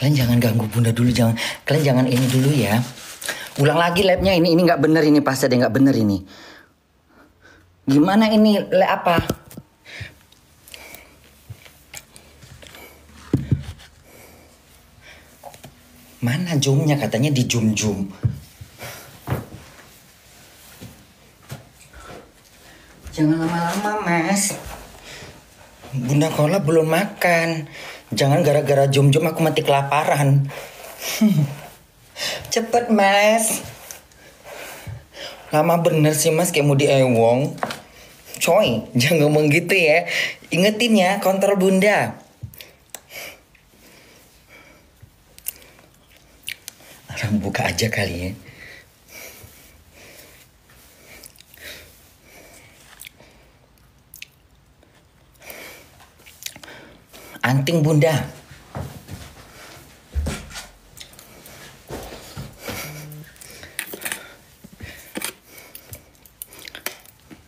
Kalian jangan ganggu bunda dulu, kalian jangan ini dulu ya. Ulang lagi labnya ini nggak bener ini, pas ada nggak bener ini. Gimana ini lab apa? Mana zoomnya, katanya di zoom. Jangan lama-lama mas. Bunda Kola belum makan. Jangan gara-gara zoom aku mati kelaparan. Cepet mas. Lama bener sih mas, kayak mau diewong. Coy, jangan ngomong gitu ya. Ingetin ya, kontrol bunda. Buka aja kali ya. Anting bunda.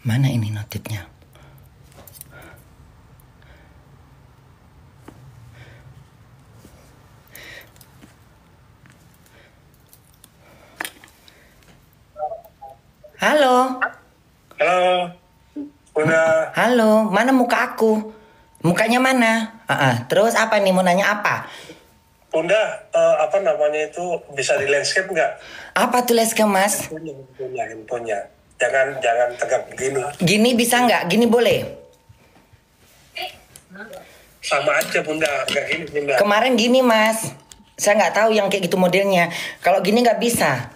Mana ini notifnya? Halo. Halo, Bunda. Halo, mana muka aku? Mukanya mana? Terus apa nih, mau nanya apa? Bunda, apa namanya itu, bisa di landscape nggak? Apa tuh landscape mas? Handphonenya. Jangan tegak begini. Gini bisa nggak? Gini boleh? Sama aja Bunda, nggak gini Bunda. Kemarin gini mas. Saya nggak tahu yang kayak gitu modelnya. Kalau gini nggak bisa.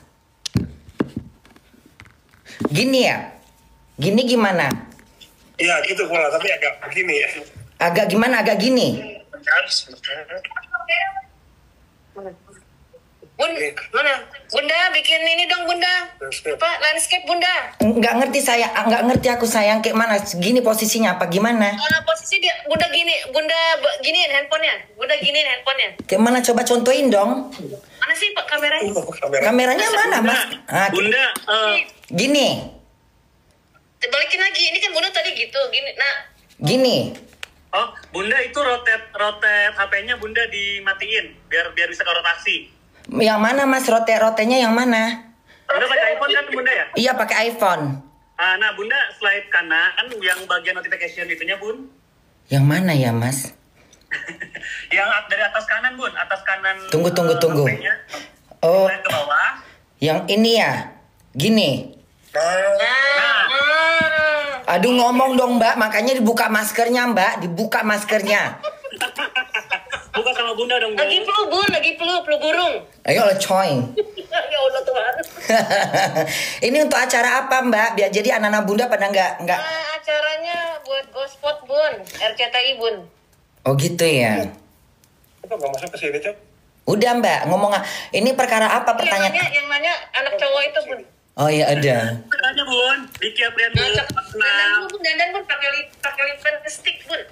Gini ya? Gini gimana? Iya gitu Bunda, tapi agak begini ya. Agak gimana? Agak gini? Mana? Bunda bikin ini dong Bunda. Apa? Landscape Bunda. Nggak ngerti saya, nggak ngerti aku sayang. Kayak mana? Gini posisinya apa? Gimana? Posisi dia Bunda gini, giniin handphonenya. Bunda giniin handphonenya. Kayak mana? Coba contohin dong. Mana sih Pak kameranya? Kameranya mana mas? Bunda, Gini. Balikin lagi. Ini kan Bunda tadi gitu. Gini. Nah. Gini. oh Bunda itu rotate HP-nya Bunda dimatiin biar bisa ke rotasi. Yang mana mas? Rotenya yang mana? Bunda pakai iPhone kan Bunda ya? Iya pakai iPhone. Nah Bunda slide kanan yang bagian notification itunya Bun. Yang mana ya mas? Yang dari atas kanan Bun, atas kanan. Tunggu. HP-nya. Oh, Slide ke bawah. yang ini ya? Gini. Aduh ngomong dong mbak, makanya dibuka maskernya mbak, dibuka maskernya. Buka sama Bunda dong Bun. Lagi flu Bun, lagi flu burung. Ayo lah coy. Ya Allah Tuhan. Ini untuk acara apa mbak? Biar jadi anak-anak bunda pada nggak. Nah, acaranya buat Gospot Bun, RCTI Bun. Oh gitu ya. Apa nggak masuk ke sini Cok? Udah mbak, ngomong ini perkara apa pertanyaan? Yang nanya anak cowok itu Bun. Oh iya ada. Tanya Bun, Diki Aprian Bun. Dandan Bun pakai lipstick Bun.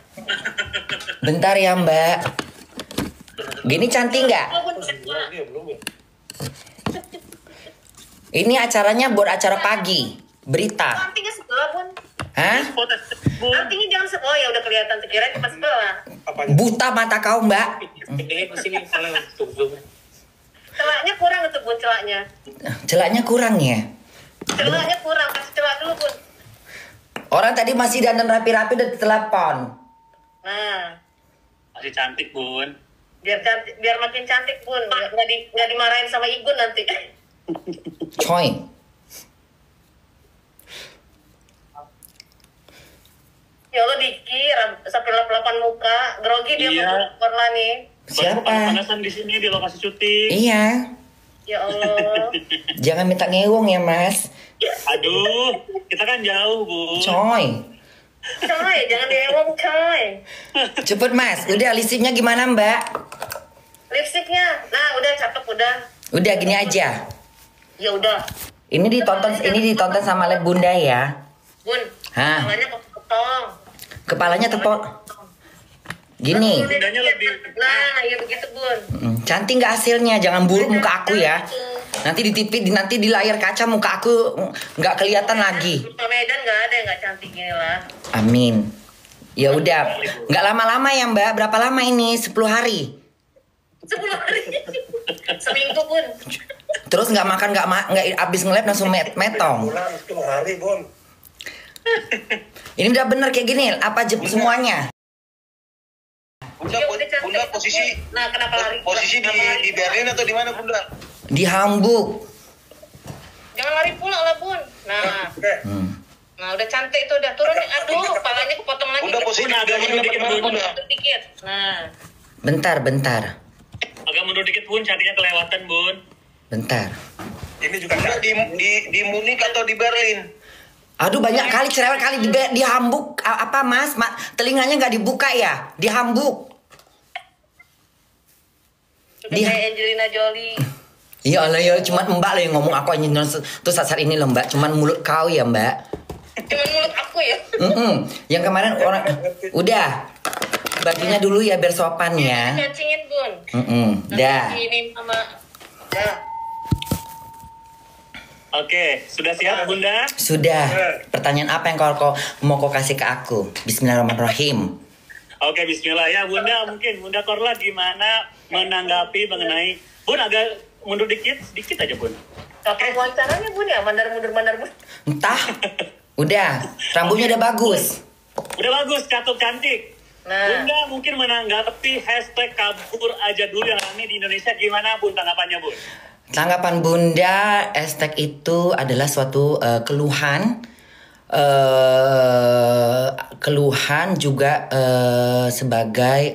Bentar ya mbak. Gini cantik nggak? Belum ya. Ini acaranya buat acara pagi, berita. Artinya sebelah Bun. Hah? Bun. Artinya jangan sebelah, ya udah kelihatan sekiranya pas sebelah. Apanya? Buta mata kau mbak. Celaknya kurang itu Bun, celaknya. Celaknya kurang ya. Celaknya kurang, kasih celak dulu Bun. Orang tadi masih dandan rapi-rapi udah ditelepon. Nah, Masih cantik Bun. biar makin cantik Bun, nggak dimarahin sama Igun nanti. Coy. Ya Allah Diki, sampai lap-lapan muka, grogi dia Iya. pernah nih. Siapa? Panas-panasan di sini di lokasi syuting. Iya. Ya Allah. Jangan minta ngewong ya mas. Aduh, kita kan jauh Bun. Coy. Coy, jangan diewong coy. Cepet mas. Udah lipstiknya gimana mbak? Lipstiknya, nah udah cakep udah. Udah gini aja. Ya udah. Ini ditonton sama lab bunda ya. Bun, Hah? tangannya potong. Kepalanya tepok. Gini. Bundanya lebih. Nah, ya begitu Bun. Cantik nggak hasilnya? Jangan buruk muka aku ya. Nanti di TV, nanti di layar kaca muka aku nggak kelihatan lagi. Di Medan nggak ada yang nggak cantik gini lah. Amin. Ya udah. Nggak lama-lama ya mbak. Berapa lama ini? 10 hari. 10 hari. Seminggu pun. Terus nggak makan, nggak abis nge-lab langsung metong. Bulan 10 hari, Bun. Ini udah bener kayak gini, apa semuanya? Bunda, Iya, udah cantik. Bunda posisi Nah, kenapa lari? posisi Kenapa lari di pulang? Berlin atau di mana Bunda? Di Hamburg. Jangan lari pulang lah, Bun. Nah, Oke. nah udah cantik tuh, udah turun. Aduh, kepalanya kepotong lagi. Bunda posisi Bunda, agak mundur dikit, Bunda. Mundur dikit. Nah, Bentar. Agak mundur dikit Bun, cantiknya kelewatan Bun. Bentar. Ini juga Bunda di Munich atau di Berlin? Aduh banyak kali cerewet kali di Hamburg. Apa mas? Telinganya nggak dibuka ya? Di Hamburg. sudah Dia- kayak Angelina Jolie. Iya Allah ya, cuman mbak lah yang ngomong aku aja tuh saat ini loh mbak. Cuman mulut kau ya mbak. Cuman mulut aku ya. Yang kemarin orang udah bajunya dulu ya biar sopan ya. Cacingin, Bun. Dah. Ini sama. Dah. Oke, sudah siap Bunda? Sudah. Pertanyaan apa yang kau mau kau kasih ke aku? Bismillahirrahmanirrahim. Oke, bismillah ya Bunda. Mungkin Bunda Korla gimana menanggapi mengenai Bun agak mundur dikit, sedikit aja Bun. Kapan wawancaranya, Bun ya? Mandar mundur. Entah. Udah. Rambutnya udah bagus. Udah bagus, cakep, cantik. Nah. Bunda mungkin menanggapi hashtag kabur aja dulu yang rame di Indonesia, gimana Bun tanggapannya Bun? Tanggapan Bunda, hashtag itu adalah suatu keluhan. Keluhan juga sebagai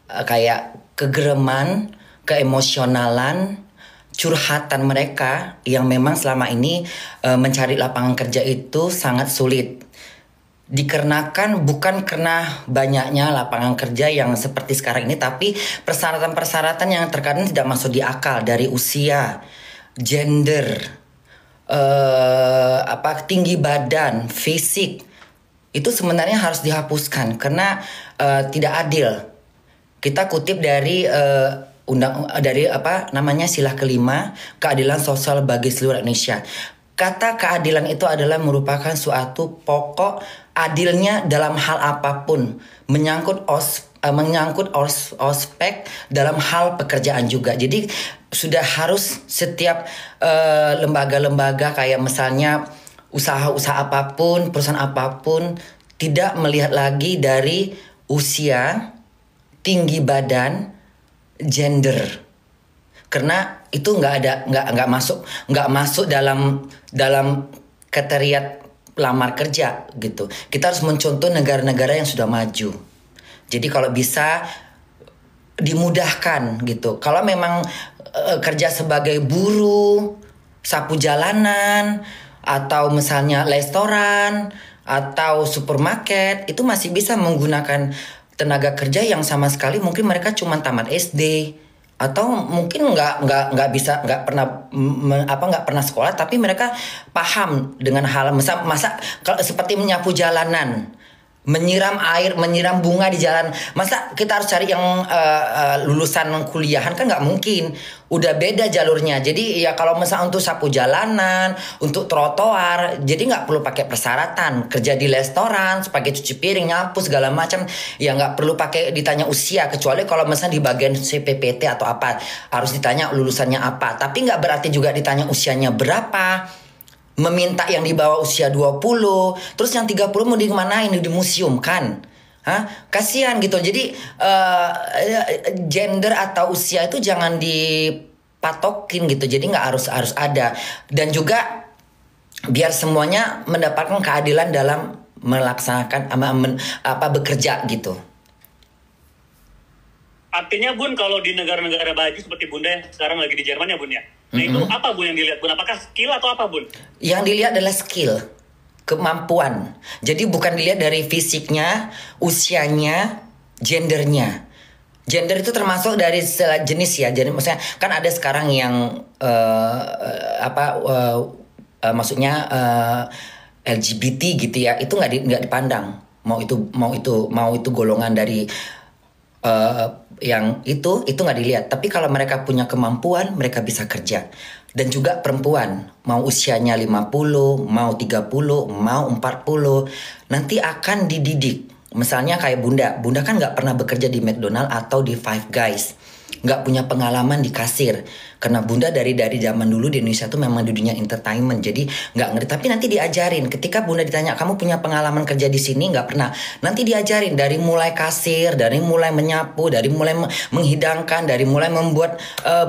kayak kegereman, keemosionalan, curhatan mereka yang memang selama ini mencari lapangan kerja itu sangat sulit. Dikarenakan bukan karena banyaknya lapangan kerja yang seperti sekarang ini, tapi persyaratan-persyaratan yang terkadang tidak masuk di akal dari usia, gender, tinggi badan, fisik, itu sebenarnya harus dihapuskan karena tidak adil. Kita kutip dari sila kelima, keadilan sosial bagi seluruh Indonesia. Kata keadilan itu adalah merupakan suatu pokok adilnya dalam hal apapun, menyangkut ospek dalam hal pekerjaan juga. Jadi sudah harus setiap lembaga-lembaga kayak misalnya usaha-usaha apapun, perusahaan apapun tidak melihat lagi dari usia, tinggi badan, gender. Karena itu nggak masuk dalam kriteria lamar kerja gitu. Kita harus mencontoh negara-negara yang sudah maju. Jadi kalau bisa dimudahkan gitu. Kalau memang kerja sebagai buruh, sapu jalanan, atau misalnya restoran atau supermarket, itu masih bisa menggunakan tenaga kerja yang sama sekali mungkin mereka cuma tamat SD. Atau mungkin nggak pernah sekolah, tapi mereka paham dengan hal masa kalau seperti menyapu jalanan, menyiram air, menyiram bunga di jalan. Masa kita harus cari yang lulusan kuliahan, kan nggak mungkin. Udah beda jalurnya. Jadi ya kalau misalnya untuk sapu jalanan, untuk trotoar, jadi nggak perlu pakai persyaratan. Kerja di restoran, sebagai cuci piring, nyapu segala macam, ya nggak perlu pakai ditanya usia. Kecuali kalau misalnya di bagian CPPT atau apa, harus ditanya lulusannya apa. Tapi nggak berarti juga ditanya usianya berapa. Meminta yang di bawah usia 20, terus yang 30 mau dimanain, di museum kan? Kasihan gitu. Jadi gender atau usia itu jangan dipatokin gitu. Jadi nggak harus ada. Dan juga biar semuanya mendapatkan keadilan dalam melaksanakan bekerja gitu. Artinya Bun, kalau di negara-negara baju seperti Bunda yang sekarang lagi di Jerman ya Bun ya. Nah itu apa Bun yang dilihat Bun? Apakah skill atau apa Bun? Yang dilihat adalah skill, kemampuan. Jadi bukan dilihat dari fisiknya, usianya, gendernya. Gender itu termasuk dari jenis ya. Jadi maksudnya kan ada sekarang yang maksudnya LGBT gitu ya. Itu nggak dipandang. Mau itu golongan dari yang itu nggak dilihat. Tapi kalau mereka punya kemampuan, mereka bisa kerja. Dan juga perempuan, mau usianya 50, mau 30, mau 40, nanti akan dididik Misalnya kayak Bunda kan nggak pernah bekerja di McDonald atau di Five Guys, nggak punya pengalaman di kasir. Karena Bunda dari zaman dulu di Indonesia tuh memang di dunia entertainment, jadi nggak ngerti. Tapi nanti diajarin. Ketika Bunda ditanya, kamu punya pengalaman kerja di sini? Nggak pernah. Nanti diajarin dari mulai kasir, dari mulai menyapu, dari mulai menghidangkan, dari mulai membuat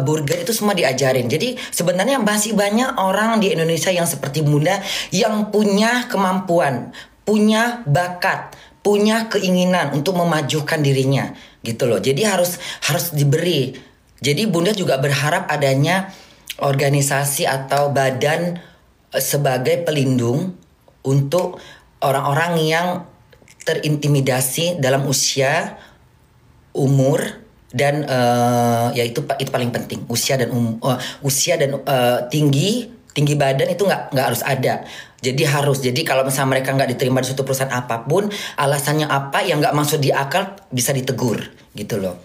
burger, itu semua diajarin. Jadi sebenarnya masih banyak orang di Indonesia yang seperti Bunda yang punya kemampuan, punya bakat, punya keinginan untuk memajukan dirinya gitu loh. Jadi harus diberi. Jadi Bunda juga berharap adanya organisasi atau badan sebagai pelindung untuk orang-orang yang terintimidasi dalam usia, umur, dan ya itu paling penting. Usia dan tinggi badan itu nggak harus ada. Jadi kalau misalnya mereka nggak diterima di suatu perusahaan apapun, alasannya apa yang nggak masuk di akal, bisa ditegur gitu loh.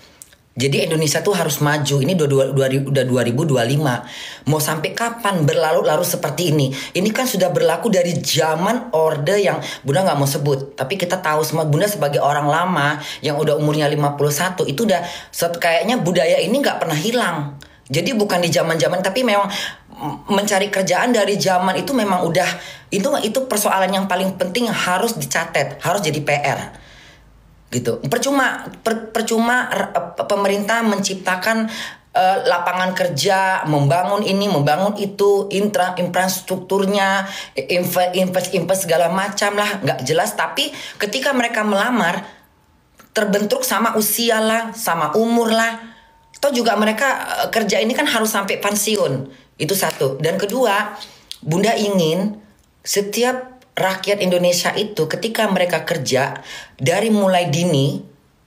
Jadi Indonesia tuh harus maju. Ini udah 2025. Mau sampai kapan berlarut-larut seperti ini? Ini kan sudah berlaku dari zaman Orde yang Bunda nggak mau sebut. Tapi kita tahu semua, Bunda sebagai orang lama yang udah umurnya 51, itu udah kayaknya budaya ini nggak pernah hilang. Jadi bukan di zaman-zaman, tapi memang mencari kerjaan dari zaman itu memang udah itu persoalan yang paling penting, harus dicatat, harus jadi PR gitu. Percuma pemerintah menciptakan lapangan kerja, membangun ini, membangun itu, infrastrukturnya, invest segala macam lah, nggak jelas. Tapi ketika mereka melamar, terbentuk sama usia lah, sama umur lah. Atau juga mereka kerja ini kan harus sampai pensiun. Itu satu. Dan kedua, Bunda ingin setiap rakyat Indonesia itu ketika mereka kerja dari mulai dini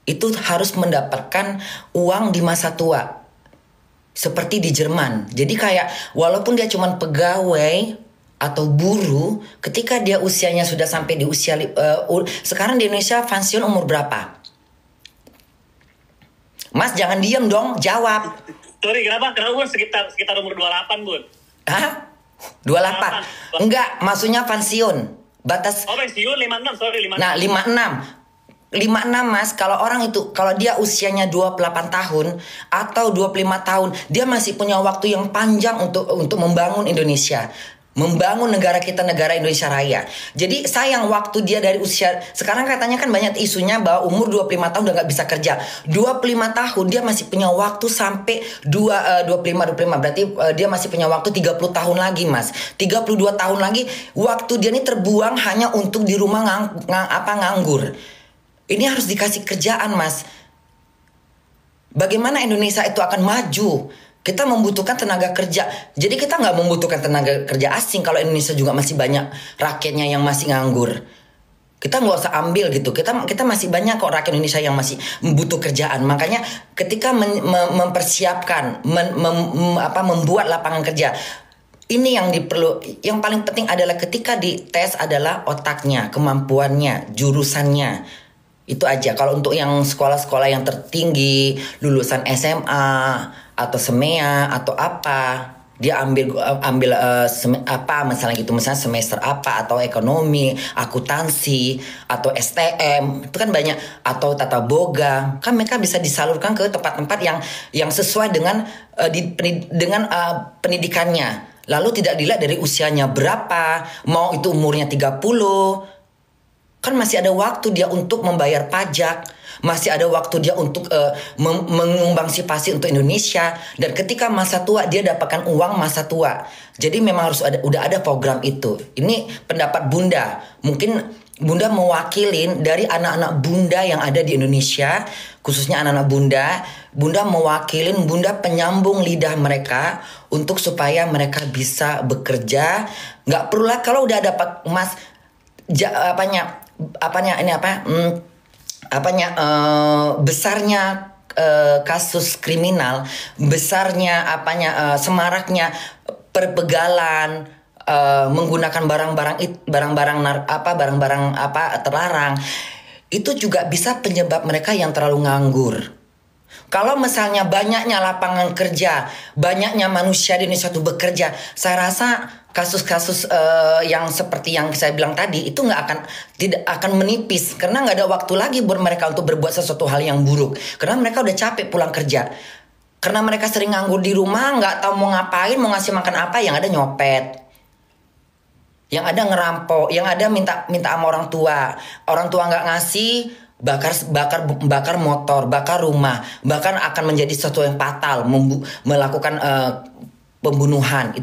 itu harus mendapatkan uang di masa tua. Seperti di Jerman. Jadi kayak walaupun dia cuma pegawai atau buruh, ketika dia usianya sudah sampai di usia sekarang di Indonesia pensiun umur berapa? Mas jangan diem dong, jawab. Sorry, kenapa Bun? Sekitar umur 28, Bun. Hah? 28? Enggak, maksudnya pensiun. Batas. Oh, pensiun 56, sorry 56. Nah, 56 Mas, kalau orang itu, kalau dia usianya 28 tahun atau 25 tahun, dia masih punya waktu yang panjang untuk membangun Indonesia. Membangun negara kita, negara Indonesia Raya. Jadi sayang waktu dia dari usia, sekarang katanya kan banyak isunya bahwa umur 25 tahun udah gak bisa kerja. 25 tahun dia masih punya waktu sampai 25 berarti dia masih punya waktu 30 tahun lagi Mas. 32 tahun lagi waktu dia ini terbuang hanya untuk di rumah nganggur. Ini harus dikasih kerjaan Mas. Bagaimana Indonesia itu akan maju? Kita membutuhkan tenaga kerja. Jadi kita nggak membutuhkan tenaga kerja asing kalau Indonesia juga masih banyak rakyatnya yang masih nganggur. Kita nggak usah ambil gitu. Kita masih banyak kok rakyat Indonesia yang masih butuh kerjaan. Makanya ketika mempersiapkan, membuat lapangan kerja, ini yang yang paling penting adalah ketika dites adalah otaknya, kemampuannya, jurusannya. Itu aja. Kalau untuk yang sekolah-sekolah yang tertinggi, lulusan SMA atau SEMEA atau apa, dia ambil misalnya gitu, misalnya semester apa, atau ekonomi, akuntansi, atau STM, itu kan banyak, atau tata boga, kan mereka bisa disalurkan ke tempat-tempat yang sesuai dengan pendidikannya. Lalu tidak dilihat dari usianya berapa, mau itu umurnya 30. Kan masih ada waktu dia untuk membayar pajak, masih ada waktu dia untuk mengumbangsi untuk Indonesia. Dan ketika masa tua dia dapatkan uang masa tua. Jadi memang udah ada program itu. Ini pendapat Bunda. Mungkin Bunda mewakilin dari anak-anak Bunda yang ada di Indonesia, khususnya anak-anak Bunda. Bunda mewakilin, Bunda penyambung lidah mereka untuk supaya mereka bisa bekerja. Nggak perlu lah kalau udah dapat Mas besarnya kasus kriminal, besarnya semaraknya perbegalan, menggunakan barang-barang terlarang, itu juga bisa penyebab mereka yang terlalu nganggur. Kalau misalnya banyaknya lapangan kerja, banyaknya manusia di Indonesia itu bekerja, saya rasa kasus-kasus yang seperti yang saya bilang tadi itu tidak akan menipis karena nggak ada waktu lagi buat mereka untuk berbuat sesuatu hal yang buruk karena mereka udah capek pulang kerja. Karena mereka sering nganggur di rumah, nggak tahu mau ngapain, mau ngasih makan apa, yang ada nyopet, yang ada ngerampok, yang ada minta sama orang tua nggak ngasih, bakar motor, bakar rumah, bahkan akan menjadi sesuatu yang fatal, melakukan pembunuhan.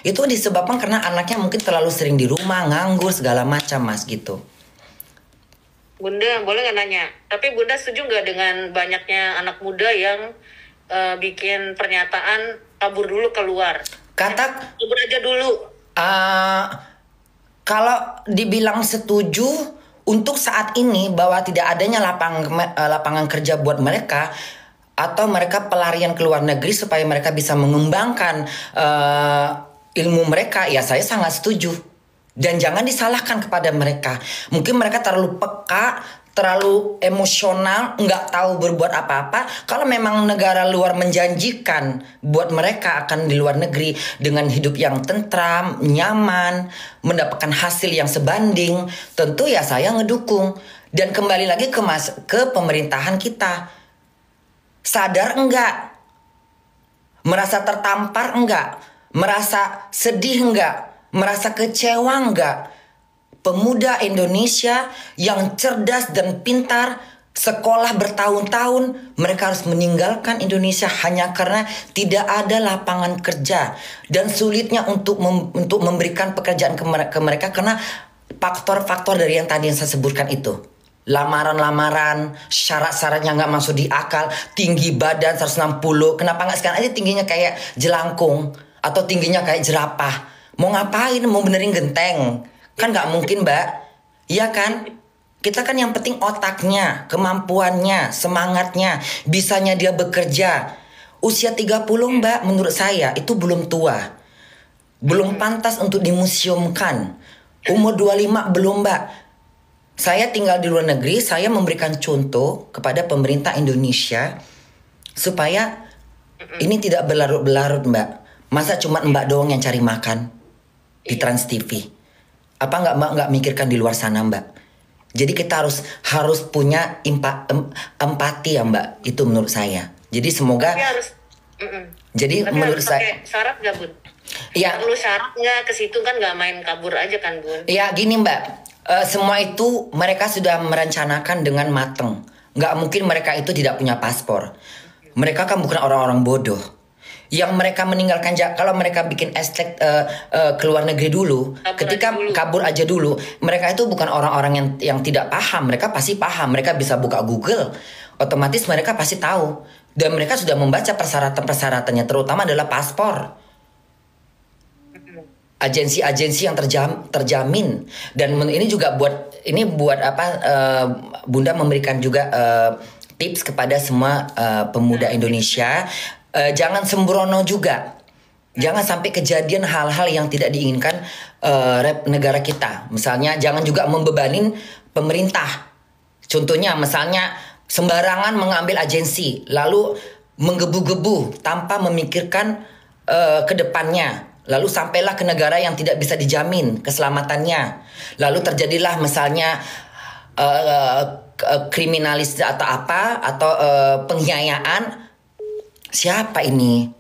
Itu disebabkan karena anaknya mungkin terlalu sering di rumah, nganggur segala macam, Mas, gitu. Bunda, boleh nggak nanya? Tapi Bunda setuju nggak dengan banyaknya anak muda yang bikin pernyataan kabur dulu keluar? Kabur aja dulu. Kalau dibilang setuju untuk saat ini bahwa tidak adanya lapangan kerja buat mereka atau mereka pelarian ke luar negeri supaya mereka bisa mengembangkan ilmu mereka, ya saya sangat setuju. Dan jangan disalahkan kepada mereka. Mungkin mereka terlalu peka, terlalu emosional, nggak tahu berbuat apa-apa. Kalau memang negara luar menjanjikan buat mereka akan di luar negeri dengan hidup yang tentram, nyaman, mendapatkan hasil yang sebanding, tentu ya saya ngedukung. Dan kembali lagi ke pemerintahan kita. Sadar enggak? Merasa tertampar enggak? Merasa sedih enggak? Merasa kecewa enggak? Pemuda Indonesia yang cerdas dan pintar, sekolah bertahun-tahun, mereka harus meninggalkan Indonesia hanya karena tidak ada lapangan kerja dan sulitnya untuk memberikan pekerjaan ke mereka karena faktor-faktor dari yang tadi yang saya sebutkan itu. Lamaran-lamaran, syarat-syaratnya nggak masuk di akal, tinggi badan 160, kenapa nggak sekarang aja tingginya kayak jelangkung atau tingginya kayak jerapah? Mau ngapain? Mau benerin genteng? Kan nggak mungkin, Mbak. Iya kan? Kita kan yang penting otaknya, kemampuannya, semangatnya, bisanya dia bekerja. Usia 30, Mbak, menurut saya itu belum tua. Belum pantas untuk dimuseumkan. Umur 25 belum, Mbak. Saya tinggal di luar negeri, saya memberikan contoh kepada pemerintah Indonesia supaya ini tidak berlarut-larut, Mbak. Masa cuma Mbak doang yang cari makan di Trans TV? Apa nggak mikirkan di luar sana, Mbak? Jadi kita harus punya empati ya, Mbak. Itu menurut saya. Jadi semoga. Jadi tapi menurut harus saya. pakai syarat nggak, Bun? Iya. Perlu syarat nggak ke situ kan nggak main kabur aja kan, Bun? Iya gini, Mbak. Semua itu mereka sudah merencanakan dengan matang. Nggak mungkin mereka itu tidak punya paspor. Mereka kan bukan orang-orang bodoh. Yang mereka meninggalkan, kalau mereka bikin estek ke luar negeri dulu, kabur aja dulu, mereka itu bukan orang-orang yang tidak paham. Mereka pasti paham, mereka bisa buka Google, otomatis mereka pasti tahu. Dan mereka sudah membaca persyaratan-persyaratannya, terutama adalah paspor, agensi-agensi yang terjamin. Dan ini juga buat Bunda memberikan juga tips kepada semua pemuda Indonesia. Jangan sembrono juga. Jangan sampai kejadian hal-hal yang tidak diinginkan negara kita. Misalnya jangan juga membebanin pemerintah. Contohnya misalnya sembarangan mengambil agensi, lalu menggebu-gebu tanpa memikirkan ke depannya. Lalu sampailah ke negara yang tidak bisa dijamin keselamatannya. Lalu terjadilah misalnya kriminalis atau apa, atau penghianatan. Siapa ini?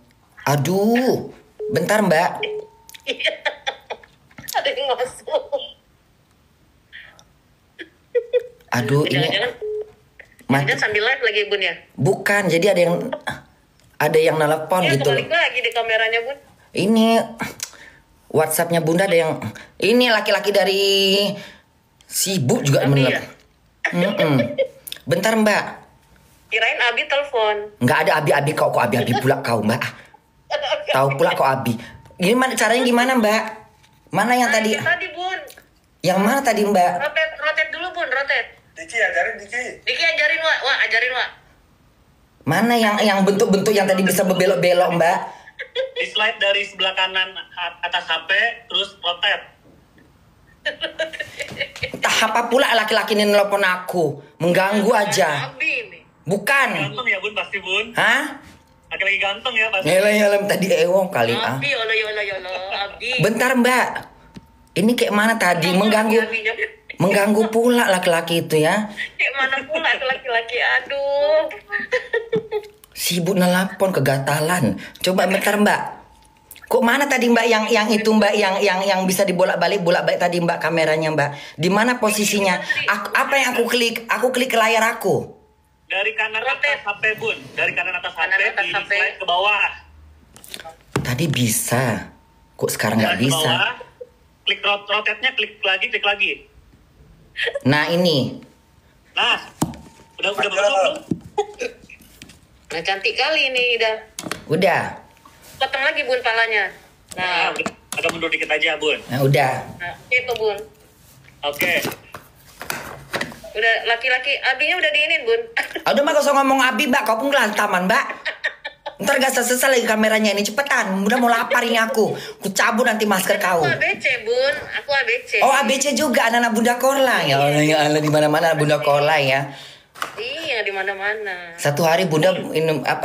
Aduh, bentar, Mbak. Ada yang masuk. Aduh, ini Jangan sambil live lagi, Bun, ya? Bukan, jadi ada yang nelpon gitu. Balik lagi di kameranya, Bun. Ini WhatsApp-nya Bunda ada yang ini laki-laki dari sibuk juga menelpon. Bentar, Mbak. Kirain Abi telepon. Nggak ada Abi kok Abi pula kau, Mbak. Tahu pula kok Abi. Gimana caranya gimana, Mbak? Mana yang tadi? Tadi, Bun. Yang mana tadi, Mbak? Rotate dulu, Bun, rotate. Diki ajarin Diki. Diki ajarin, Wak, ajarin, Wak. Mana yang bentuk-bentuk yang tadi bisa berbelok-belok, Mbak? Di slide dari sebelah kanan atas HP, terus rotate. Entah apa pula laki-laki ini nelpon aku, mengganggu aja. Abi ini. Bukan. Ganteng ya Bun pasti Bun. Hah? Laki-laki ganteng ya pasti. Helm tadi ewong kali ah. Abi, yolo, Abi. Bentar Mbak. Ini kayak mana tadi mengganggu pula laki-laki itu ya. Kayak mana pula laki-laki, aduh. Sibuk nelpon kegatalan. Coba bentar Mbak. Kok mana tadi Mbak yang itu Mbak yang bisa dibolak-balik tadi Mbak kameranya Mbak. Di mana posisinya? Apa yang aku klik? Aku klik ke layar aku. Dari kanan atas HP Bun. Dari kanan atas Kanan HP atas di HP. slide ke bawah. Tadi bisa. Kok sekarang nggak Slide ke bisa? bawah. Klik rotate-nya, klik lagi. Nah ini. Nah, udah bagus belum? Nah, cantik kali ini udah. Udah. Potong lagi Bun palanya. Nah, Nah, agak mundur dikit aja Bun. Nah udah. itu Bun. Oke. Udah laki-laki abinya udah diinin Bun. Udah Mbak, gak usah ngomong Abi Mbak. Kau pun gelantaman Mbak. Ntar gak selesai lagi kameranya ini. Cepetan. Udah mau lapar ini aku. Ku cabut nanti masker kau. Aku ABC Bun, aku ABC. Oh ABC juga anak-anak Bunda Korla. Ya Allah di mana-mana Bunda Korla ya. Iya di mana-mana. Satu hari Bunda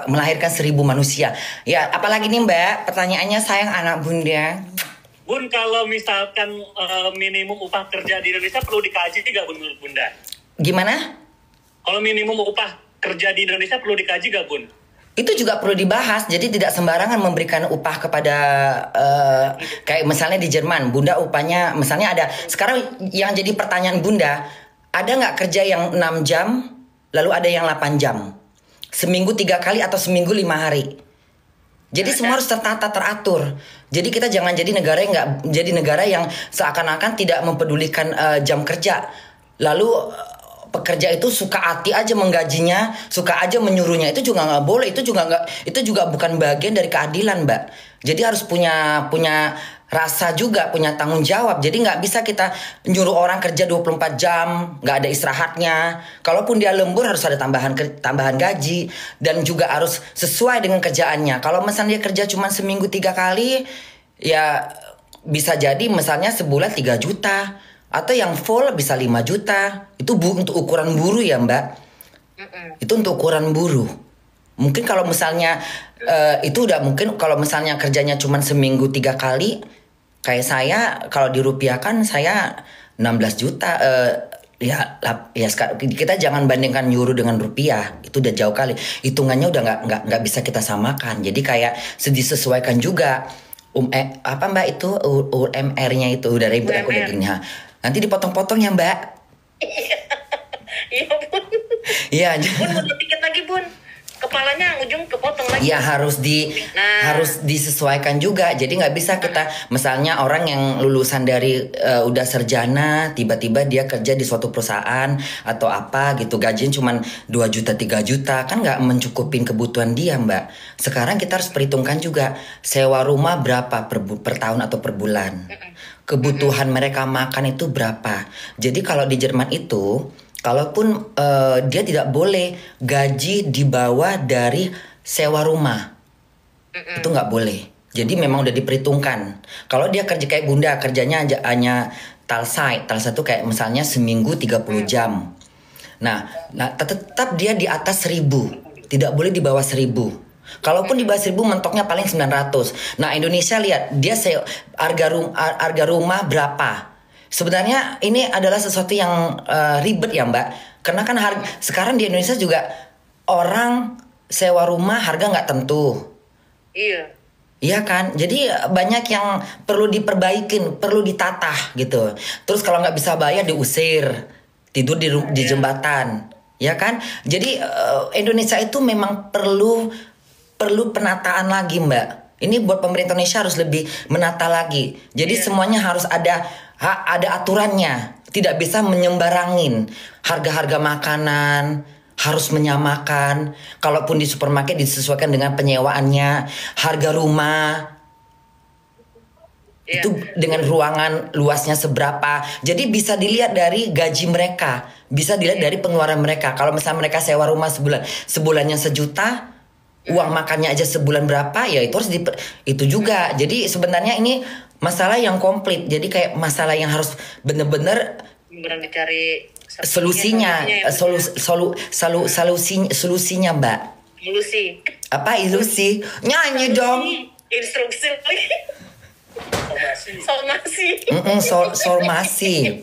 melahirkan 1000 manusia. Ya apalagi nih Mbak. Pertanyaannya sayang anak Bunda. Bun, kalau misalkan minimum upah kerja di Indonesia perlu dikaji nggak Bun menurut Bunda? Gimana? Kalau minimum upah kerja di Indonesia perlu dikaji nggak Bun? Itu juga perlu dibahas. Jadi tidak sembarangan memberikan upah kepada kayak misalnya di Jerman, Bunda upahnya misalnya ada. Sekarang yang jadi pertanyaan Bunda, ada nggak kerja yang 6 jam, lalu ada yang 8 jam, seminggu 3 kali atau seminggu 5 hari. Jadi semua harus tertata, teratur. Jadi kita jangan jadi negara yang seakan-akan tidak mempedulikan jam kerja. Lalu pekerja itu suka hati aja menggajinya, suka aja menyuruhnya. Itu juga nggak boleh. Itu juga bukan bagian dari keadilan, Mbak. Jadi harus punya rasa juga, punya tanggung jawab. Jadi nggak bisa kita nyuruh orang kerja 24 jam, nggak ada istirahatnya. Kalaupun dia lembur harus ada tambahan gaji dan juga harus sesuai dengan kerjaannya. Kalau misalnya dia kerja cuma seminggu 3 kali, ya bisa jadi misalnya sebulan 3 juta atau yang full bisa 5 juta. Itu untuk ukuran buruh ya, Mbak. Itu untuk ukuran buruh. Mungkin kalau misalnya itu udah mungkin kalau misalnya kerjanya cuma seminggu 3 kali, kayak saya kalau dirupiahkan saya 16 juta. Ya kita jangan bandingkan euro dengan rupiah, itu udah jauh kali. Hitungannya udah nggak bisa kita samakan. Jadi kayak disesuaikan juga. Apa Mbak itu UMR-nya itu udah ribet aku dengernya. Nanti dipotong-potong ya Mbak. Iya Bun. Iya. Bun mau dikit lagi Bun. Kepalanya ujung kepotong lagi. Ya harus disesuaikan juga. Jadi nggak bisa kita misalnya orang yang lulusan dari udah sarjana tiba-tiba dia kerja di suatu perusahaan atau apa gitu gajinya cuma 2 juta 3 juta kan nggak mencukupin kebutuhan dia Mbak. Sekarang kita harus perhitungkan juga sewa rumah berapa per tahun atau per bulan. Kebutuhan mereka makan itu berapa. Jadi kalau di Jerman itu kalaupun dia tidak boleh gaji di bawah dari sewa rumah. Itu nggak boleh. Jadi memang udah diperhitungkan. Kalau dia kerja kayak Bunda, kerjanya hanya Talsai itu kayak misalnya seminggu 30 jam. Nah tetap dia di atas 1000. Tidak boleh di bawah 1000. Kalaupun di bawah 1000 mentoknya paling 900. Nah Indonesia lihat dia harga rumah berapa. Sebenarnya ini adalah sesuatu yang ribet ya Mbak. Karena kan sekarang di Indonesia juga orang sewa rumah harga nggak tentu. Iya. Iya kan, jadi banyak yang perlu diperbaikin, perlu ditata gitu. Terus kalau nggak bisa bayar diusir, tidur di jembatan, ya kan. Jadi Indonesia itu memang perlu penataan lagi Mbak. Ini buat pemerintah Indonesia harus lebih menata lagi. Jadi semuanya harus ada aturannya. Tidak bisa menyembarangin. Harga-harga makanan harus menyamakan. Kalaupun di supermarket disesuaikan dengan penyewaannya. Harga rumah itu dengan ruangan luasnya seberapa. Jadi bisa dilihat dari gaji mereka. Bisa dilihat dari pengeluaran mereka. Kalau misalnya mereka sewa rumah sebulannya 1 juta, uang makannya aja sebulan berapa, ya itu harus itu juga. Jadi sebenarnya ini masalah yang komplit. Jadi kayak masalah yang harus bener-bener dicari Solusinya, solusinya Mbak. Ilusi. Apa ilusi? Nyanyi dong. Instruksi lagi. Somasi. Somasi.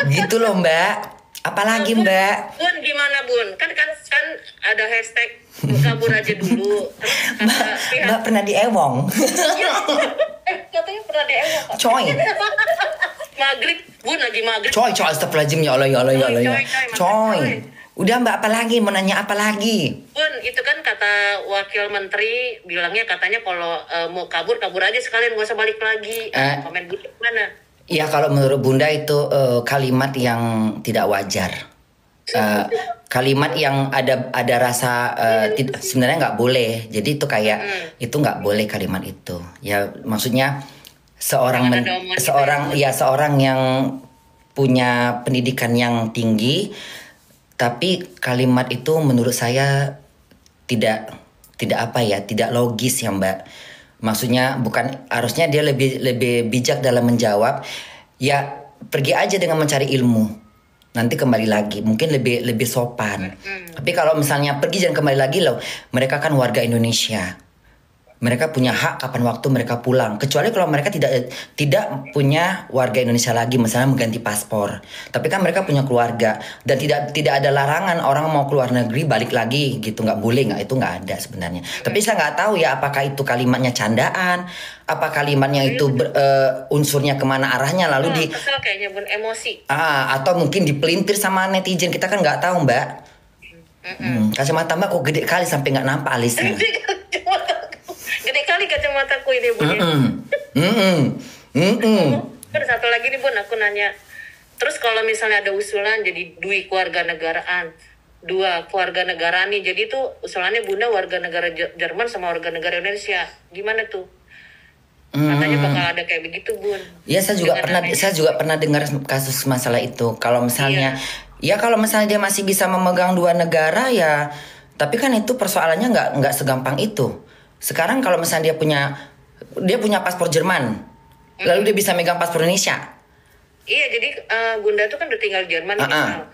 Gitu loh Mbak. Apalagi Mbak? Bun gimana Bun? Kan ada hashtag kabur aja dulu. Mbak pernah diewong. Katanya pernah diewong. Coy. Maghrib, Bun lagi maghrib. Coy, astagfirullahaladzim, ya Allah. Coy. Udah Mbak, apa lagi? Mau nanya apa lagi? Bun, itu kan kata wakil menteri bilangnya katanya kalau mau kabur aja sekalian, gak usah balik lagi. Komen Bunda mana? Ya kalau menurut Bunda itu kalimat yang tidak wajar. Kalimat yang ada rasa sebenarnya nggak boleh. Jadi itu kayak itu nggak boleh kalimat itu. Ya maksudnya seorang yang punya pendidikan yang tinggi. Tapi kalimat itu menurut saya tidak logis ya Mbak. Maksudnya bukan, harusnya dia lebih bijak dalam menjawab. Ya pergi aja dengan mencari ilmu. Nanti kembali lagi, mungkin lebih sopan. Tapi kalau misalnya pergi dan kembali lagi loh, mereka kan warga Indonesia. Mereka punya hak kapan waktu mereka pulang. Kecuali kalau mereka tidak punya warga Indonesia lagi, misalnya mengganti paspor. Tapi kan mereka punya keluarga dan tidak ada larangan orang mau keluar negeri balik lagi gitu, nggak boleh, nggak, itu nggak ada sebenarnya. Tapi saya nggak tahu ya apakah itu kalimatnya candaan, apa kalimatnya itu unsurnya kemana arahnya lalu kesel kayaknya Bun, emosi. Atau mungkin dipelintir sama netizen, kita kan nggak tahu Mbak. Kacamata Mbak kok gede kali sampai nggak nampak alisnya. Gede kali kacamataku ini Bun. Ada satu lagi nih Bun, aku nanya. Terus kalau misalnya ada usulan jadi dui keluarga negaraan, 2 keluarga negaraan nih, jadi tuh usulannya Bunda warga negara Jerman sama warga negara Indonesia, gimana tuh? Katanya bakal ada kayak begitu Bun. Ya saya juga pernah dengar kasus masalah itu. Kalau misalnya kalau misalnya dia masih bisa memegang 2 negara ya, tapi kan itu persoalannya nggak segampang itu. Sekarang kalau misalnya dia punya paspor Jerman, lalu dia bisa megang paspor Indonesia. Iya, jadi Bunda tuh kan udah tinggal di Jerman. Nah,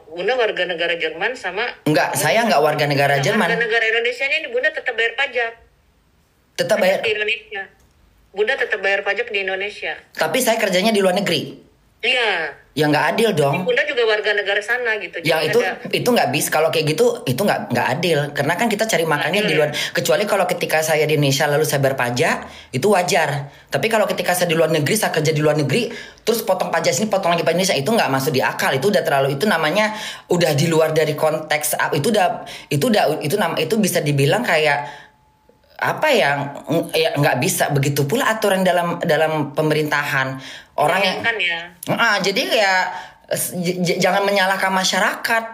Bunda warga negara Jerman sama... Enggak, saya enggak warga negara Jerman. Warga negara Indonesia ini Bunda tetap bayar pajak. Tetap bayar? Di Indonesia. Bunda tetap bayar pajak di Indonesia. Tapi saya kerjanya di luar negeri. Iya. Ya nggak adil dong. Bunda juga warga negara sana gitu. Ya itu nggak bisa, kalau kayak gitu itu nggak adil. Karena kan kita cari makannya di luar. Kecuali kalau ketika saya di Indonesia lalu saya berpajak itu wajar. Tapi kalau ketika saya di luar negeri, saya kerja di luar negeri, terus potong pajak sini, potong lagi pajak Indonesia, itu nggak masuk di akal. Itu udah terlalu, itu namanya udah di luar dari konteks. Itu bisa dibilang kayak apa ya nggak bisa. Begitu pula aturan dalam pemerintahan orang yang kan ya. Jadi kayak jangan menyalahkan masyarakat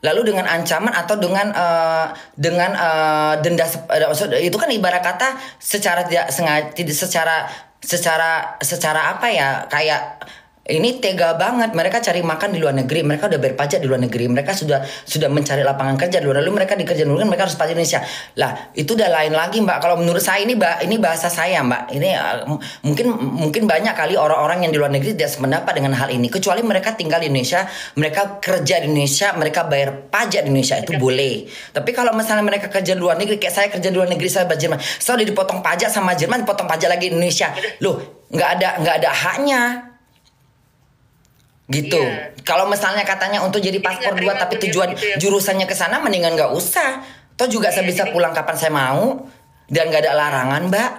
lalu dengan ancaman atau dengan denda. Itu kan ibarat kata secara tidak sengaja, secara apa ya, kayak ini tega banget. Mereka cari makan di luar negeri, mereka udah berpajak di luar negeri, mereka sudah mencari lapangan kerja di luar, lalu mereka dikerjain dulu kan mereka harus pajak Indonesia. Lah itu udah lain lagi Mbak. Kalau menurut saya ini bahasa saya Mbak. Ini mungkin banyak kali orang-orang yang di luar negeri tidak sependapat dengan hal ini. Kecuali mereka tinggal di Indonesia, mereka kerja di Indonesia, mereka bayar pajak di Indonesia, itu boleh. Tapi kalau misalnya mereka kerja di luar negeri, kayak saya kerja di luar negeri, saya bayar Jerman, saya udah dipotong pajak sama Jerman, dipotong pajak lagi di Indonesia. Loh nggak ada haknya. Gitu. Iya. Kalau misalnya katanya untuk jadi paspor 2 tapi tujuan jurusannya ke sana, mendingan nggak usah. Toh juga saya bisa pulang kapan saya mau dan nggak ada larangan Mbak.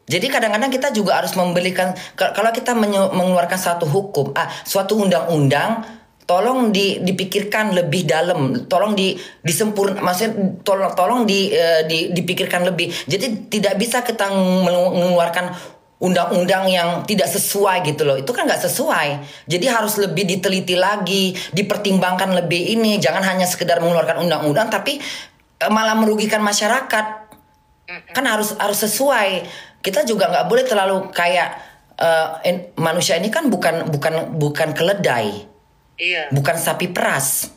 Jadi kadang-kadang kita juga harus membelikan, kalau kita mengeluarkan suatu hukum, suatu undang-undang, tolong dipikirkan lebih dalam, tolong disempurna, maksudnya tolong dipikirkan lebih. Jadi tidak bisa kita mengeluarkan undang-undang yang tidak sesuai gitu loh. Itu kan nggak sesuai. Jadi harus lebih diteliti lagi, dipertimbangkan lebih ini. Jangan hanya sekedar mengeluarkan undang-undang tapi malah merugikan masyarakat. Kan harus sesuai. Kita juga nggak boleh terlalu kayak manusia ini kan bukan keledai. Iya. Bukan sapi peras.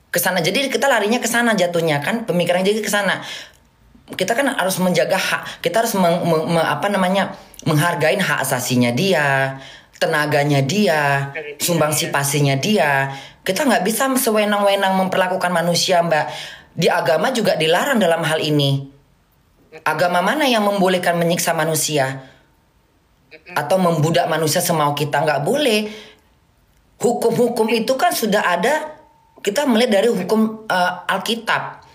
Kesana, jadi kita larinya ke sana jatuhnya kan, pemikiran jadi ke sana. Kita kan harus menjaga hak, kita harus menghargai hak asasinya dia. tenaganya dia, sumbangsi pasinya dia. Kita nggak bisa sewenang-wenang memperlakukan manusia, Mbak. Di agama juga dilarang dalam hal ini. Agama mana yang membolehkan menyiksa manusia? Atau membudak manusia semau kita? Nggak boleh. Hukum-hukum itu kan sudah ada. Kita melihat dari hukum Alkitab.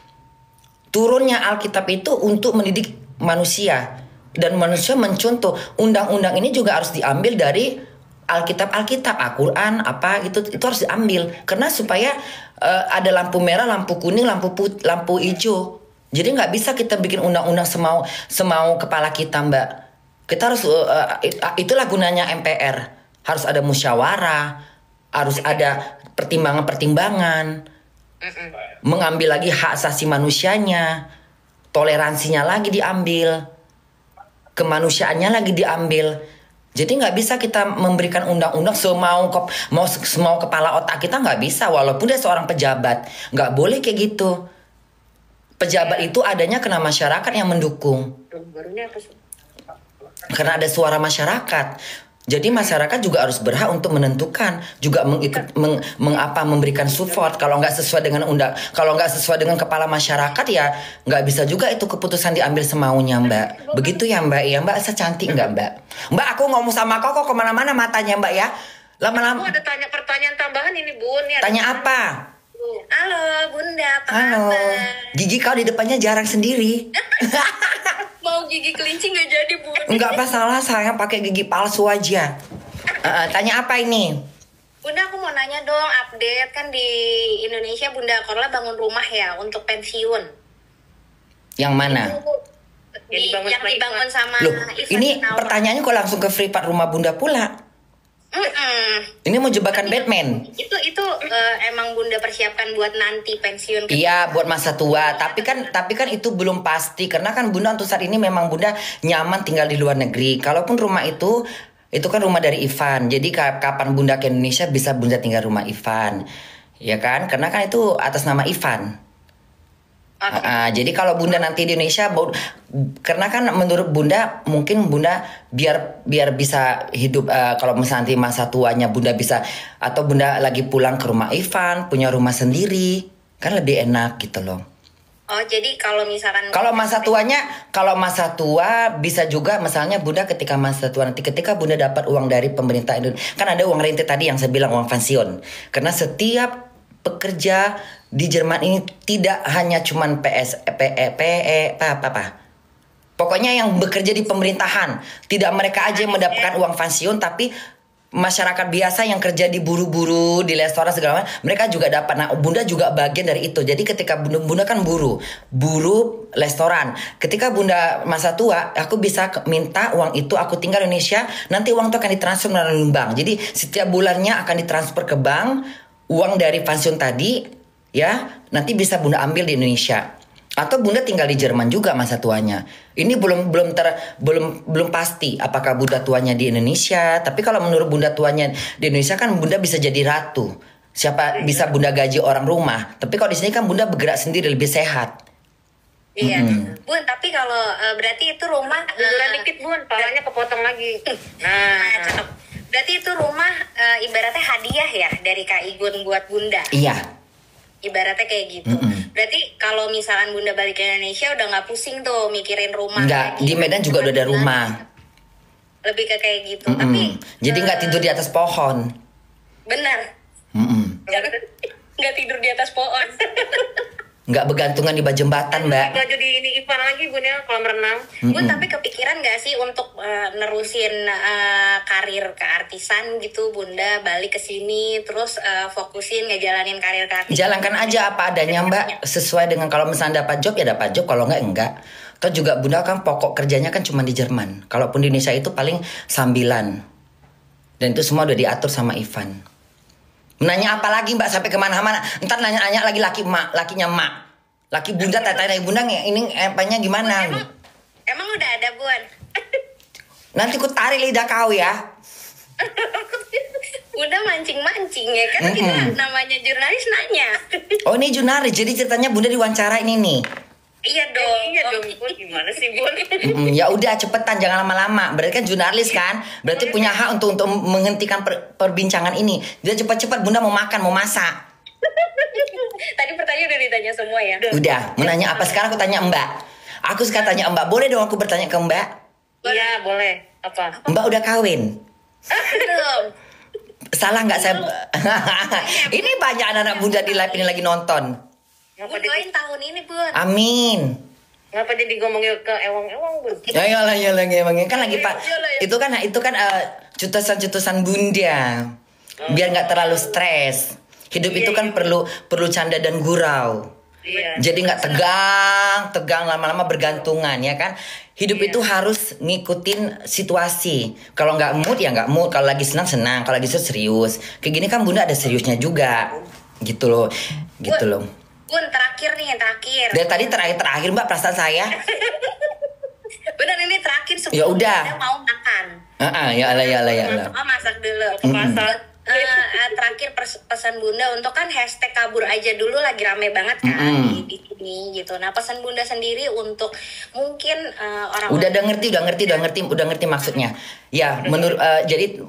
Turunnya Alkitab itu untuk mendidik manusia. Dan manusia mencontoh. Undang-undang ini juga harus diambil dari Alkitab, Al-Quran, apa gitu, itu harus diambil. Karena supaya ada lampu merah, lampu kuning, lampu hijau. Jadi nggak bisa kita bikin undang-undang semau kepala kita, Mbak. Kita harus itulah gunanya MPR. Harus ada musyawarah, harus ada pertimbangan-pertimbangan, mengambil lagi hak asasi manusianya, toleransinya lagi diambil, kemanusiaannya lagi diambil. Jadi nggak bisa kita memberikan undang-undang semau kepala otak kita, nggak bisa. Walaupun dia seorang pejabat, nggak boleh kayak gitu. Pejabat itu adanya karena masyarakat yang mendukung. Karena ada suara masyarakat. Jadi masyarakat juga harus berhak untuk menentukan, juga memberikan support. Kalau nggak sesuai dengan kalau nggak sesuai dengan kepala masyarakat ya nggak bisa juga itu keputusan diambil semaunya, Mbak. Begitu ya, Mbak. Ya, Mbak secantik nggak, Mbak? Mbak, aku ngomong sama kok kemana-mana matanya, Mbak ya. Lama-lama. Aku ada pertanyaan tambahan ini, Bun. Ya, tanya apa? Halo, Bunda. Apa Halo. kabar? Gigi kau di depannya jarang sendiri. Mau gigi kelinci nggak jadi, Bun? Enggak masalah, sayang pakai gigi palsu aja. Tanya apa ini? Bunda, aku mau nanya dong, update kan di Indonesia Bunda Korla bangun rumah ya untuk pensiun. Yang mana? Yang dibangun sama Loh, Ivan ini Gunawan. pertanyaannya kok langsung ke free part rumah Bunda pula? Ini mau jebakan Batman? Itu emang Bunda persiapkan buat nanti pensiun? Iya, buat masa tua. Tapi kan itu belum pasti karena kan Bunda untuk saat ini memang Bunda nyaman tinggal di luar negeri. Kalaupun rumah itu kan rumah dari Ivan. Jadi kapan Bunda ke Indonesia bisa Bunda tinggal rumah Ivan. Ya kan? Karena kan itu atas nama Ivan. Jadi kalau Bunda nanti di Indonesia, karena kan menurut Bunda mungkin Bunda biar bisa hidup kalau misalnya nanti masa tuanya Bunda bisa, atau Bunda lagi pulang ke rumah Ivan punya rumah sendiri kan lebih enak gitu loh. Oh, jadi kalau misalkan Kalau masa tua bisa juga misalnya Bunda ketika masa tua nanti ketika Bunda dapat uang dari pemerintah Indonesia, kan ada uang rente tadi yang saya bilang uang pensiun. Karena setiap pekerja di Jerman ini tidak hanya cuman pokoknya yang bekerja di pemerintahan, tidak mereka aja yang mendapatkan uang pensiun, tapi masyarakat biasa yang kerja di buru-buru, di restoran segala macam, mereka juga dapat. Nah, Bunda juga bagian dari itu. Jadi ketika Bunda kan buru restoran. Ketika Bunda masa tua, aku bisa minta uang itu, aku tinggal di Indonesia, nanti uang itu akan ditransfer melalui bank. Jadi setiap bulannya akan ditransfer ke bank, uang dari pensiun tadi, ya, nanti bisa Bunda ambil di Indonesia. Atau Bunda tinggal di Jerman juga masa tuanya. Ini belum pasti apakah Bunda tuanya di Indonesia. Tapi kalau menurut Bunda tuanya di Indonesia kan Bunda bisa jadi ratu. Bisa Bunda gaji orang rumah. Tapi kalau di sini kan Bunda bergerak sendiri lebih sehat. Iya, Bun. Tapi kalau berarti itu rumah dikit, Bun. Palanya kepotong lagi. cakep. Berarti itu rumah ibaratnya hadiah ya dari Kak Igun buat Bunda. Iya. Ibaratnya kayak gitu. Berarti kalau misalkan Bunda balik ke Indonesia udah nggak pusing tuh mikirin rumah. Enggak, di Medan juga udah ada rumah. Lebih ke kayak gitu. Tapi jadi nggak tidur di atas pohon. benar. Nggak tidur di atas pohon. Nggak bergantungan di bawah jembatan, Mbak. Gak jadi ini Ivan lagi, Bun, ya, kolam renang. Bun, tapi kepikiran nggak sih untuk nerusin karir keartisan gitu, Bunda balik ke sini terus fokusin ngejalanin karir keartisan? Jalankan aja apa adanya, Mbak. Sesuai dengan kalau misalnya dapat job ya dapat job, kalau enggak. Atau juga Bunda kan pokok kerjanya kan cuma di Jerman. Kalaupun di Indonesia itu paling sambilan. Dan itu semua udah diatur sama Ivan. Nanya apa lagi, Mbak, sampai kemana-mana. Ntar nanya-nanya lagi lakinya Mak. Laki Bunda tanya Bunda ini apanya gimana? Emang udah ada, Bun? Nanti ku tarik lidah kau ya. Udah mancing-mancing ya kan, kita namanya jurnalis nanya. Oh, ini jurnalis, jadi ceritanya Bunda diwawancara ini nih. Iya dong. Iya dong, Bun. Gimana sih, Bun? Ya udah cepetan, jangan lama-lama. Berarti kan jurnalis kan, berarti punya hak untuk menghentikan perbincangan ini. Dia cepat-cepat, Bunda mau makan, mau masak. Tadi pertanyaan udah ditanya semua ya. Udah, mau nanya apa sekarang? Aku tanya Mbak. Aku sekarang tanya Mbak, boleh dong aku bertanya ke Mbak? Iya, boleh. Apa? Mbak udah kawin? Belum. Salah nggak saya? Ini banyak anak-anak Bunda di live ini lagi nonton. Bun doain tahun ini, Bun. Amin. Ngapa jadi ngomongin ke ewang-ewang, Bun? Ya emang kan lagi Pak. Itu kan cutusan Bunda. Biar nggak terlalu stres. Hidup itu kan perlu canda dan gurau. Iya. Jadi nggak tegang lama-lama bergantungan ya kan. Hidup itu harus ngikutin situasi. Kalau nggak mood ya nggak mood. Kalau lagi senang. Kalau lagi serius. Kayak gini kan Bunda ada seriusnya juga. Gitu loh. Bun, terakhir nih, terakhir. Dari tadi terakhir Mbak perasaan saya. Bener, ini terakhir sebelum Ya udah. Bunda mau makan. Ya Allah. Oh, masak dulu. Masak. Terakhir pesan Bunda untuk kan hashtag kabur aja dulu lagi rame banget kan di sini gitu. Nah, pesan Bunda sendiri untuk mungkin orang Udah ngerti maksudnya. Ya, menurut jadi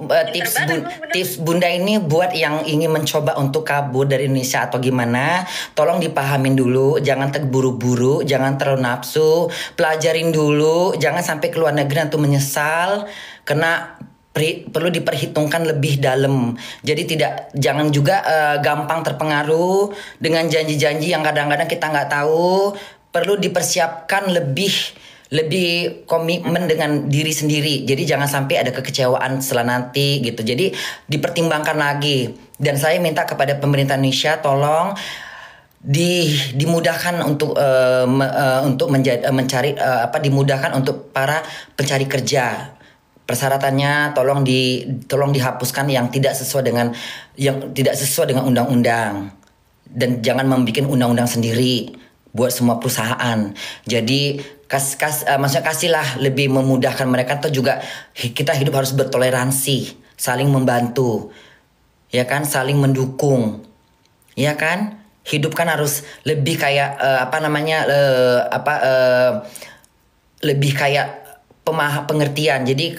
tips Bunda ini buat yang ingin mencoba untuk kabur dari Indonesia atau gimana, tolong dipahamin dulu, jangan terburu-buru, jangan terlalu nafsu, pelajarin dulu, jangan sampai ke luar negeri nanti menyesal karena perlu diperhitungkan lebih dalam. Jadi jangan juga gampang terpengaruh dengan janji-janji yang kadang-kadang kita nggak tahu. Perlu dipersiapkan lebih komitmen dengan diri sendiri. Jadi jangan sampai ada kekecewaan setelah nanti gitu. Jadi dipertimbangkan lagi. Dan saya minta kepada pemerintah Indonesia tolong dimudahkan untuk mencari dimudahkan untuk para pencari kerja. Persyaratannya tolong dihapuskan yang tidak sesuai dengan undang-undang, dan jangan membuat undang-undang sendiri buat semua perusahaan. Jadi maksudnya kasihlah lebih memudahkan mereka. Atau juga kita hidup harus bertoleransi, saling membantu, ya kan, saling mendukung, ya kan. Hidup kan harus lebih kayak lebih kayak pengertian. Jadi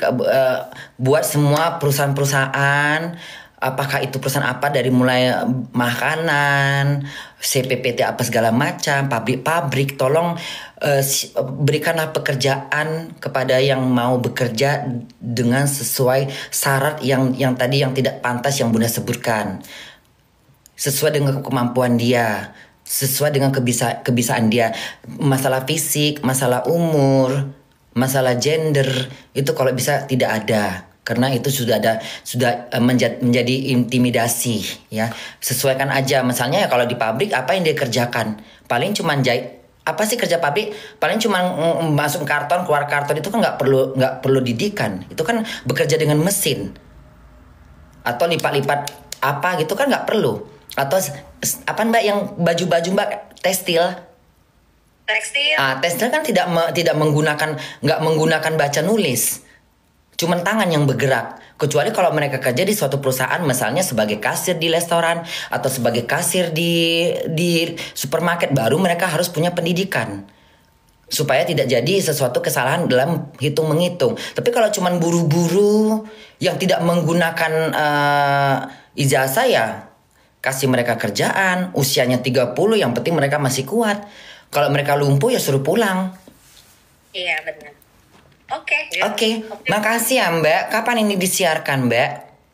buat semua perusahaan-perusahaan, apakah itu perusahaan apa, dari mulai makanan, CPPT apa segala macam, pabrik-pabrik, tolong berikanlah pekerjaan kepada yang mau bekerja dengan sesuai syarat yang tadi yang tidak pantas yang Bunda sebutkan. Sesuai dengan kemampuan dia, sesuai dengan kebisaan dia. Masalah fisik, masalah umur, masalah gender itu kalau bisa tidak ada, karena itu sudah menjadi intimidasi ya. Sesuaikan aja, misalnya ya kalau di pabrik apa yang dia kerjakan, paling cuma jahit. Apa sih kerja pabrik? Paling cuma masuk karton, keluar karton. Itu kan nggak perlu didikan. Itu kan bekerja dengan mesin atau lipat-lipat apa gitu kan nggak perlu. Atau apa Mbak yang baju-baju Mbak tekstil kan nggak menggunakan baca nulis, cuman tangan yang bergerak. Kecuali kalau mereka kerja di suatu perusahaan, misalnya sebagai kasir di restoran atau sebagai kasir di supermarket, baru mereka harus punya pendidikan supaya tidak jadi sesuatu kesalahan dalam hitung menghitung. Tapi kalau cuman buru-buru yang tidak menggunakan ijazah, ya kasih mereka kerjaan, usianya 30, yang penting mereka masih kuat. Kalau mereka lumpuh ya suruh pulang. Iya benar. Oke. Makasih ya Mbak. Kapan ini disiarkan Mbak?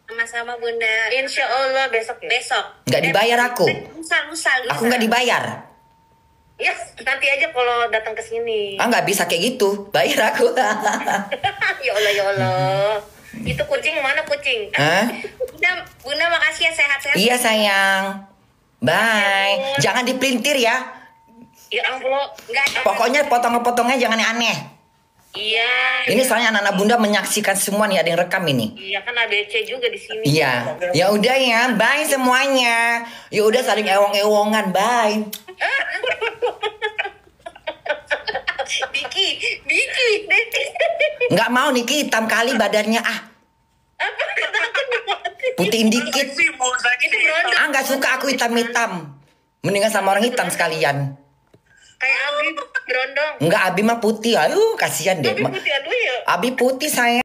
Sama-sama Bunda. Insya Allah besok ya? Besok. Nggak dibayar aku. Lusa. Aku nggak dibayar. Ya nanti aja kalau datang ke sini. Nggak bisa kayak gitu. Bayar aku. Ya Allah. Itu kucing mana kucing? Hah? Bunda makasih ya, sehat-sehat. Iya sayang. Bye. Jangan dipelintir ya. Ya ampun. Enggak. Pokoknya potong-potongnya jangan aneh. Iya. Ini soalnya anak-anak Bunda menyaksikan semua nih, ada yang rekam ini. Iya kan ABC juga di sini. Iya. Ya udah ya, bye semuanya. Ya udah saling ewong-ewongan, bye. Diki. Nggak mau Niki hitam kali badannya putihin dikit. Nggak suka aku hitam-hitam. Mendingan sama orang hitam sekalian. Kayak Abi berondong. Enggak, Abi mah putih. Aduh, kasihan deh. Abi putih, aduh ya. Abi putih sayang.